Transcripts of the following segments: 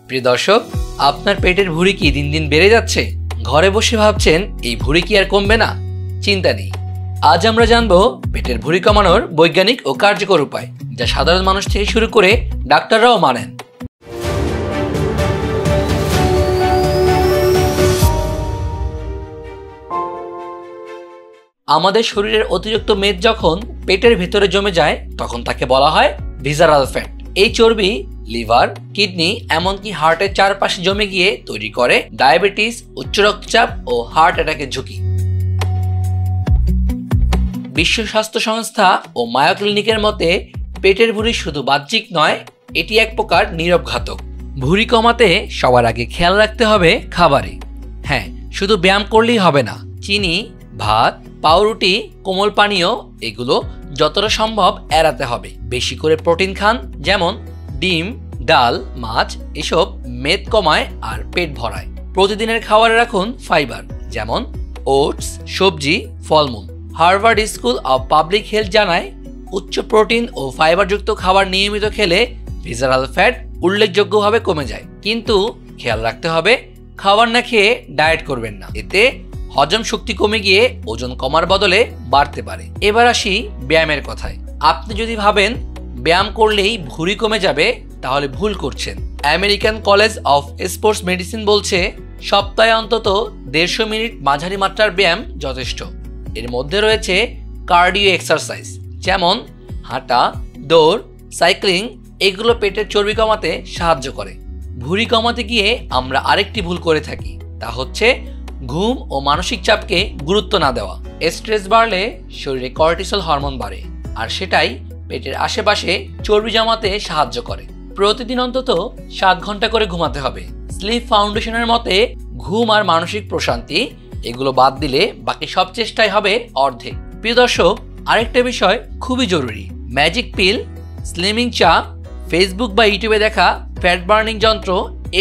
প্রিয় দর্শক, আপনার পেটের ভুঁড়ি কি দিন দিন বেড়ে যাচ্ছে? ঘরে বসে ভাবছেন এই ভুঁড়ি কি আর কমবে না? চিন্তা নেই, আজ আমরা জানবো পেটের ভুঁড়ি কমানোর বৈজ্ঞানিক ও কার্যকর উপায়, যা সাধারণ মানুষ থেকে শুরু করে ডাক্তাররাও মানেন। আমাদের শরীরের অতিরিক্ত মেদ যখন পেটের ভেতরে জমে যায় তখন তাকে বলা হয় ভিসারাল ফ্যাট। এই চর্বি লিভার, কিডনি এমনকি হার্টের চারপাশে জমে গিয়ে তৈরি করে ডায়াবেটিস, উচ্চ রক্তচাপ ও হার্ট অ্যাটাকের ঝুঁকি। বিশ্ব স্বাস্থ্য সংস্থা ও মায়ো ক্লিনিকের মতে পেটের ভুঁড়ি শুধু বাহ্যিক নয়, এটি এক প্রকার নীরব ঘাতক। ভুঁড়ি কমাতে সবার আগে খেয়াল রাখতে হবে খাবারে। হ্যাঁ, শুধু ব্যায়াম করলেই হবে না। চিনি, ভাত, পাউরুটি, কোমল পানীয় এগুলো যতটা সম্ভব এড়াতে হবে। বেশি করে প্রোটিন খান, যেমন ডিম, ডাল, মাছ, এসব মেদ কমায় আর পেট ভরায়। প্রতিদিনের খাবারে রাখুন ফাইবার, যেমন ওটস, সবজি, ফলমূল। Harvard school of public health জানায় উচ্চ প্রোটিন ও ফাইবারযুক্ত খাবার নিয়মিত খেলে ভিসারাল ফ্যাট উল্লেখযোগ্যভাবে কমে যায়। কিন্তু খেয়াল রাখতে হবে, খাবার না খেয়ে ডায়েট করবেন না, এতে হজম শক্তি কমে গিয়ে ওজন কমার বদলে বাড়তে পারে। এবার আসি ব্যায়ামের কথায়। আপনি যদি ভাবেন ব্যায়াম করলেই ভুঁড়ি কমে যাবে, তাহলে ভুল করছেন। American college of sports medicine বলছে সপ্তাহে অন্তত 150 মিনিট মাঝারি মাত্রার ব্যায়াম যথেষ্ট। এর মধ্যে রয়েছে কার্ডিও এক্সারসাইজ, যেমন হাঁটা, দৌড়, সাইক্লিং। এগুলো পেটের চর্বি কমাতে সাহায্য করে। ভুঁড়ি কমাতে গিয়ে আমরা আরেকটি ভুল করে থাকি, তা হচ্ছে ঘুম ও মানসিক চাপকে গুরুত্ব না দেওয়া। স্ট্রেস বাড়লে শরীরে কর্টিসল হরমোন বাড়ে, আর সেটাই পেটের আশেপাশে চর্বি জমাতে সাহায্য করে। প্রতিদিন অন্তত 7 ঘন্টা করে ঘুমাতে হবে। স্লিপ ফাউন্ডেশনের মতে ঘুম আর মানসিক প্রশান্তি এগুলো বাদ দিলে বাকি সব চেষ্টাই হবে অর্ধেক। প্রিয় দর্শক, আরেকটা বিষয় খুবই জরুরি। ম্যাজিক পিল, স্লিমিং চা, ফেসবুক বা ইউটিউবে দেখা ফ্যাট বার্নিং যন্ত্র,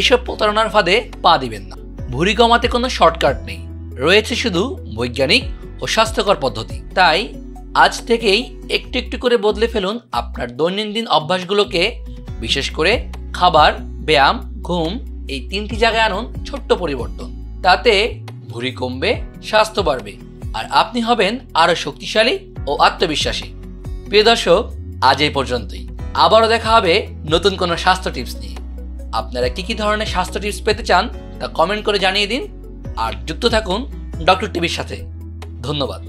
এসব প্রতারণার ফাঁদে পা দিবেন না। ভুঁড়ি কমাতে কোনো শর্টকাট নেই, রয়েছে শুধু বৈজ্ঞানিক ও স্বাস্থ্যকর পদ্ধতি। তাই আজ থেকেই একটু একটু করে বদলে ফেলুন আপনার দৈনন্দিন অভ্যাসগুলোকে। বিশেষ করে খাবার, ব্যায়াম, ঘুম, এই 3টি জায়গায় আনুন ছোট্ট পরিবর্তন। তাতে ভুঁড়ি কমবে, স্বাস্থ্য বাড়বে, আর আপনি হবেন আরো শক্তিশালী ও আত্মবিশ্বাসী। প্রিয় দর্শক, আজ এই পর্যন্তই। আবারও দেখা হবে নতুন কোনো স্বাস্থ্য টিপস নিয়ে। আপনারা কি ধরনের স্বাস্থ্য টিপস পেতে চান তা কমেন্ট করে জানিয়ে দিন, আর যুক্ত থাকুন ডক্টর টিভির সাথে। ধন্যবাদ।